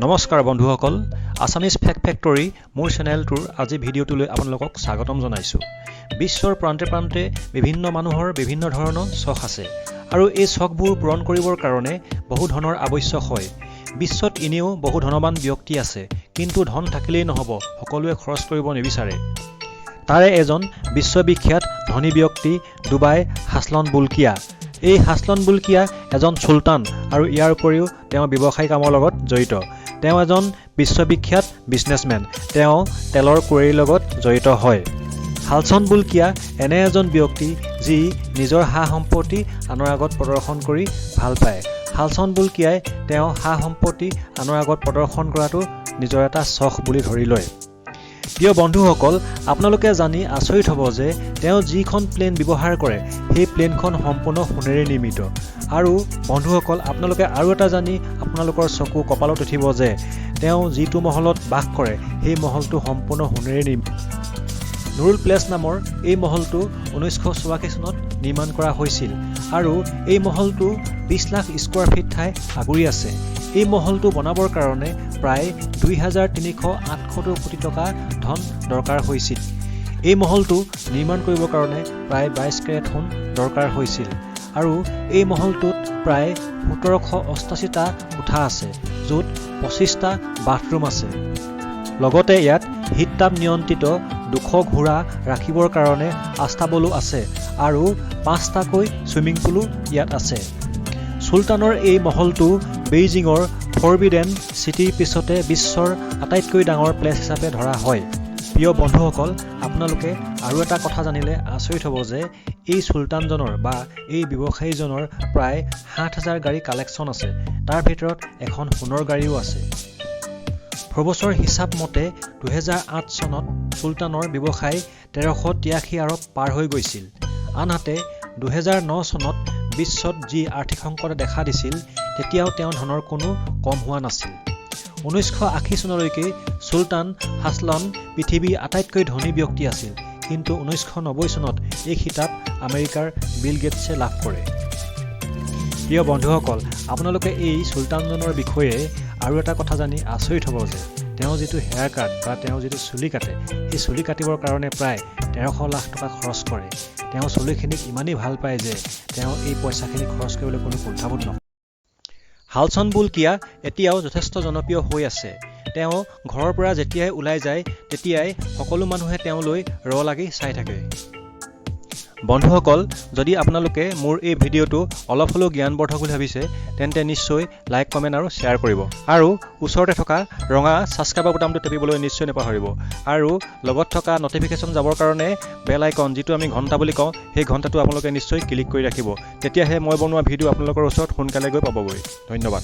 নমস্কাৰ বন্ধুসকল, Assamese fact factory মোৰ চেনেলটোৰ আজি ভিডিঅ'টোলৈ আপোনালোকক স্বাগতম জনাইছোঁ। বিশ্বৰ প্ৰান্তে প্ৰান্তে বিভিন্ন মানুহৰ বিভিন্ন ধৰণৰ চখ আছে আৰু এই চখবোৰ পূৰণ কৰিবৰ কাৰণে বহু ধনৰ আৱশ্যক হয়। বিশ্বত এনেও বহু ধনৱান ব্যক্তি আছে, কিন্তু ধন থাকিলেই নহ'ব, সকলোৱে খৰচ কৰিব নিবিচাৰে। তাৰে এজন বিশ্ববিখ্যাত ধনী ব্যক্তি ডুবাই হাছলন বুলকিয়া। এই হাছলন বুলকিয়া এজন চুলতান আৰু ইয়াৰ উপৰিও তেওঁ ব্যৱসায়ী কামৰ লগত জড়িত। তেওঁ এজন বিশ্ববিখ্যাত বিজনেছমেন। তেওঁ তেলৰ কুঁৱেৰীৰ লগত জড়িত হয়। হাছলন বুলকিয়া এনে এজন ব্যক্তি যি নিজৰ সা সম্পত্তি আনৰ আগত প্ৰদৰ্শন কৰি ভাল পায়। হাছলন বুলকিয়াই তেওঁ সা সম্পত্তি আনৰ আগত প্ৰদৰ্শন কৰাটো নিজৰ এটা চখ বুলি ধৰি লয়। প্ৰিয় বন্ধুসকল, আপোনালোকে জানি আচৰিত হ'ব যে তেওঁ যিখন প্লেন ব্যৱহাৰ কৰে সেই প্লেনখন সম্পূৰ্ণ সোণেৰে নিৰ্মিত। আৰু বন্ধুসকল, আপোনালোকে আৰু এটা জানি আপোনালোকৰ চকু কপালত উঠিব যে তেওঁ যিটো মহলত বাস কৰে সেই মহলটো সম্পূৰ্ণ সোণেৰে নিৰ্মিত। নুৰুল প্লেচ নামৰ এই মহলটো 1984 চনত নিৰ্মাণ কৰা হৈছিল আৰু এই মহলটো 20 লাখ স্কোৱাৰ ফিট ঠাই আগুৰি আছে। এই মহলটো বনাবৰ কাৰণে প্ৰায় 2378 কোটি টকা ধন দৰকাৰ হৈছিল। এই মহলটো নিৰ্মাণ কৰিবৰ কাৰণে প্ৰায় 22 কেৰেট সোণ দৰকাৰ হৈছিল আৰু এই মহলটোত প্ৰায় 1788টা কোঠা আছে, য'ত 25টা বাথৰুম আছে। লগতে ইয়াত শীততাপ নিয়ন্ত্ৰিত 200 ঘোঁৰা ৰাখিবৰ কাৰণে আস্তাবলো আছে আৰু 5টাকৈ ছুইমিং পুলো ইয়াত আছে। চুলতানৰ এই মহলটো বেইজিঙৰ ফৰবিডেন চিটিৰ পিছতে বিশ্বৰ আটাইতকৈ ডাঙৰ প্লেচ হিচাপে ধৰা হয়। প্ৰিয় বন্ধুসকল, আপোনালোকে আৰু এটা কথা জানিলে আচৰিত হ'ব যে এই চুলতানজনৰ বা এই ব্যৱসায়ীজনৰ প্ৰায় 7000 গাড়ী কালেকশ্যন আছে। তাৰ ভিতৰত এখন সোণৰ গাড়ীও আছে। ফৰ্বছৰ হিচাপ মতে 2008 চনত চুলতানৰ ব্যৱসায় 1383 আৰব পাৰ হৈ গৈছিল। আনহাতে 2009 চনত বিশ্বত যি আৰ্থিক সংকটে দেখা দিছিল তেতিয়াও তেওঁ ধনৰ কোনো কম হোৱা নাছিল। 1980 চনলৈকে চুলতান হাছলন পৃথিৱীৰ আটাইতকৈ ধনী ব্যক্তি আছিল, কিন্তু 1990 চনত এই খিতাপ আমেৰিকাৰ বিল গেটছে লাভ কৰে। প্ৰিয় বন্ধুসকল, আপোনালোকে এই চুলতানজনৰ বিষয়ে আৰু এটা কথা জানি আচৰিত হ'ব যে তেওঁ যিটো হেয়াৰ কাট বা তেওঁ যিটো চুলি কাটে সেই চুলি কাটিবৰ কাৰণে প্ৰায় 1300 লাখ টকা খৰচ কৰে। তেওঁ চুলিখিনিক ইমানেই ভাল পায় যে তেওঁ এই পইচাখিনি খৰচ কৰিবলৈ কোনো কুণ্ঠাবোধ নকৰে। হাছলন বুলকিয়া এতিয়াও যথেষ্ট জনপ্ৰিয় হৈ আছে। তেওঁ ঘৰৰ পৰা যেতিয়াই ওলাই যায় তেতিয়াই সকলো মানুহে তেওঁলৈ ৰ লাগি চাই থাকে। বন্ধুসকল, যদি আপোনালোকে মোৰ এই ভিডিঅ'টো অলপ হ'লেও জ্ঞানবৰ্ধক বুলি ভাবিছে তেন্তে নিশ্চয় লাইক, কমেণ্ট আৰু শ্বেয়াৰ কৰিব আৰু ওচৰতে থকা ৰঙা ছাবস্ক্ৰাইবৰ বুটামটো টিপিবলৈ নিশ্চয় নাপাহৰিব আৰু লগত থকা নটিফিকেশ্যন যাবৰ কাৰণে বেল আইকন, যিটো আমি ঘণ্টা বুলি কওঁ, সেই ঘণ্টাটো আপোনালোকে নিশ্চয় ক্লিক কৰি ৰাখিব। তেতিয়াহে মই বনোৱা ভিডিঅ' আপোনালোকৰ ওচৰত সোনকালে গৈ পাবগৈ। ধন্যবাদ।